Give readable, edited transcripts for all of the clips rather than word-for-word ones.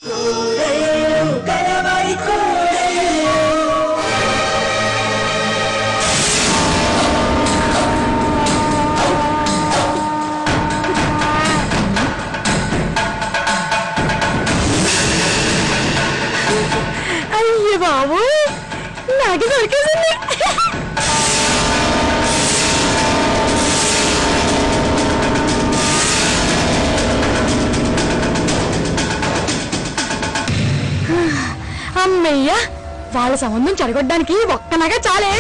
అయ్యో బాబు, నాకు దొరికేసింది. అమ్మయ్యా, వాళ్ళ సంబంధం చెడగొట్టడానికి ఒక్కనగా చాలే.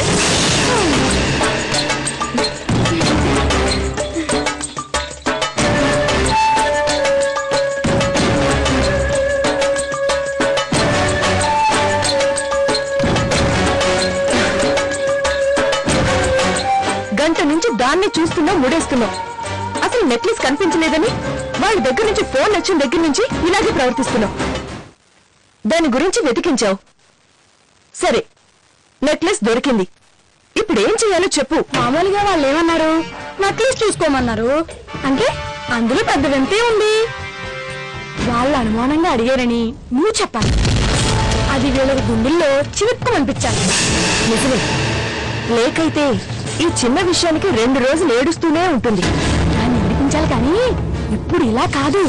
గంట నుంచి దాన్ని చూస్తున్నావు, ముడేస్తున్నావు. అసలు నెక్లెస్ కనిపించలేదని వాళ్ళ దగ్గర నుంచి ఫోన్ వచ్చిన దగ్గర నుంచి ఇలాగే ప్రవర్తిస్తున్నావు. దాని గురించి వెతికించావు. సరే, నెక్లెస్ దొరికింది. ఇప్పుడు ఏం చేయాలో చెప్పు. మామూలుగా వాళ్ళు ఏమన్నారు? నెక్లెస్ చూసుకోమన్నారు. అంటే అందులో పెద్ద వింతే ఉంది. వాళ్ళు అనుమానంగా అడిగారని నువ్వు చెప్పాలి. అది వీళ్ళ గుండెల్లో చివుక్కు అనిపించాలి. నిజమే, లేకైతే ఈ చిన్న విషయానికి 2 రోజులు ఏడుస్తూనే ఉంటుంది. దాన్ని విడిపించాలి, కానీ ఇప్పుడు ఇలా కాదు.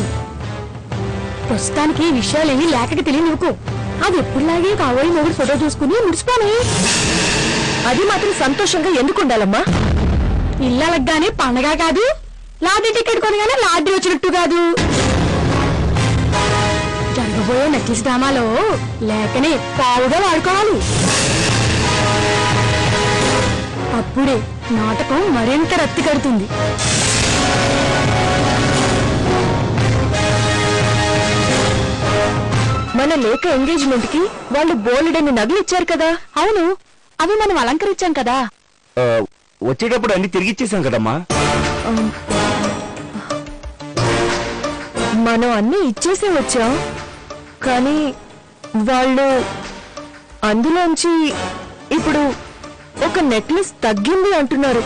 ప్రస్తుతానికి ఈ విషయాలేమీ లేకకి తెలియనివ్వకు. అది ఎప్పుడులాగే కాబోయే మొగుడు ఫోటో చూసుకుని ముడిచిపోని. అది మాత్రం సంతోషంగా ఎందుకు ఉండాలమ్మా? ఇళ్ళగానే పండగ కాదు, లాటరీ టికెట్ కొనగానే లాటరీ వచ్చినట్టు కాదు. జరగబోయే నెక్లెస్ డ్రామాలో లేకనే పావుగా వాడుకోవాలి. అప్పుడే నాటకం మరింత రత్తి కడుతుంది. మన లేక ఎంగేజ్మెంట్ కి వాళ్ళు బోలెడన్ని నగలు ఇచ్చారు కదా. అవును, అవి మనం అలంకరించాం కదా. వచ్చేటప్పుడు అన్ని తిరిగిచ్చేసాం కదమ్మా. మనం అన్ని ఇచ్చేసే వచ్చాం, కానీ వాళ్ళు అందులోంచి ఇప్పుడు ఒక నెక్లెస్ తగ్గింది అంటున్నారు.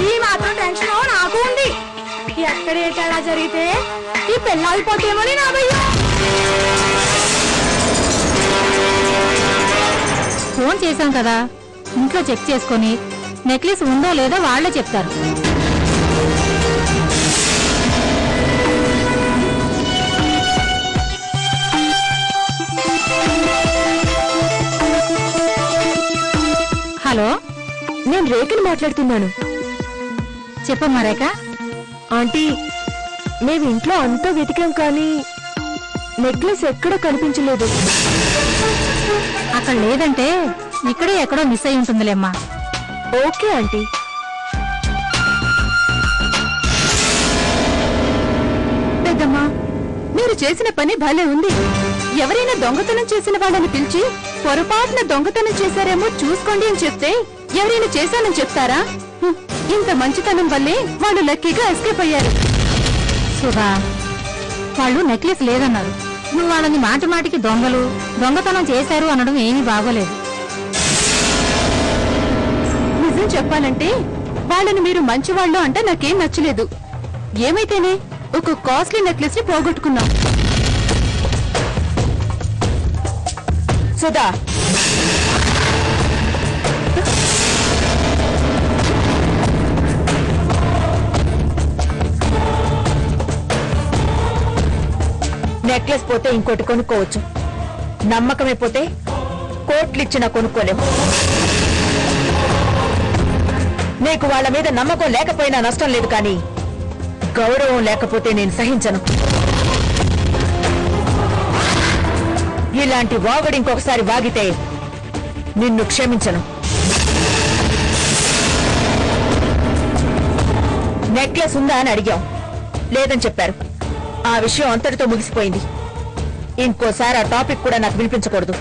ఈ మాత్రం టెన్షన్ నాకు ఉంది. ఎక్కడ ఏ తేడా జరిగితే ఈ పెళ్ళాగిపోతేమని నా భయం. ఫోన్ చేశాం కదా, ఇంట్లో చెక్ చేసుకుని నెక్లెస్ ఉందో లేదో వాళ్లే చెప్తారు. హలో, నేను రేఖని మాట్లాడుతున్నాను. చెప్పమ్మా రేఖ. ఆంటీ, మేము ఇంట్లో అంతా వెతికాం, కానీ నెక్లెస్ ఎక్కడ కనిపించలేదు. అక్కడ లేదంటే ఇక్కడే ఎక్కడో మిస్ అయి ఉంటుందిలేమ్మా. Okay aunty. పెద్దమ్మా, మీరు చేసిన పని భలే ఉంది. ఎవరైనా దొంగతనం చేసిన వాళ్ళని పిలిచి పొరపాటున దొంగతనం చేశారేమో చూసుకోండి అని చెప్తే ఎవరైనా చేశానని చెప్తారా? ఇంత మంచితనం వల్లే వాళ్ళు లక్కీగా ఎస్కేప్ అయ్యారు. సుధా, వాళ్ళు నెక్లెస్ లేదన్నారు. నువ్వు వాళ్ళని మాటి మాటికి దొంగలు దొంగతనం చేశారు అనడం ఏమీ బాగోలేదు. నిజం చెప్పాలంటే వాళ్ళని మీరు మంచివాళ్ళు అంటే నాకేం నచ్చలేదు. ఏమైతేనే ఒక కాస్ట్లీ నెక్లెస్ ని పోగొట్టుకున్నాం. సుధా, నెక్లెస్ పోతే ఇంకోటి కొనుక్కోవచ్చు. నమ్మకమే పోతే కోట్లిచ్చినా కొనుక్కోలేము. నీకు వాళ్ళ మీద నమ్మకం లేకపోయినా నష్టం లేదు, కానీ గౌరవం లేకపోతే నేను సహించను. ఇలాంటి వాగుడు ఇంకొకసారి వాగితే నిన్ను క్షమించను. నెక్లెస్ ఉందా అని అడిగాం, లేదని చెప్పారు. ఆ విషయం అంతటితో ముగిసిపోయింది. ఇంకోసారి ఆ టాపిక్ కూడా నాకు వినిపించకూడదు.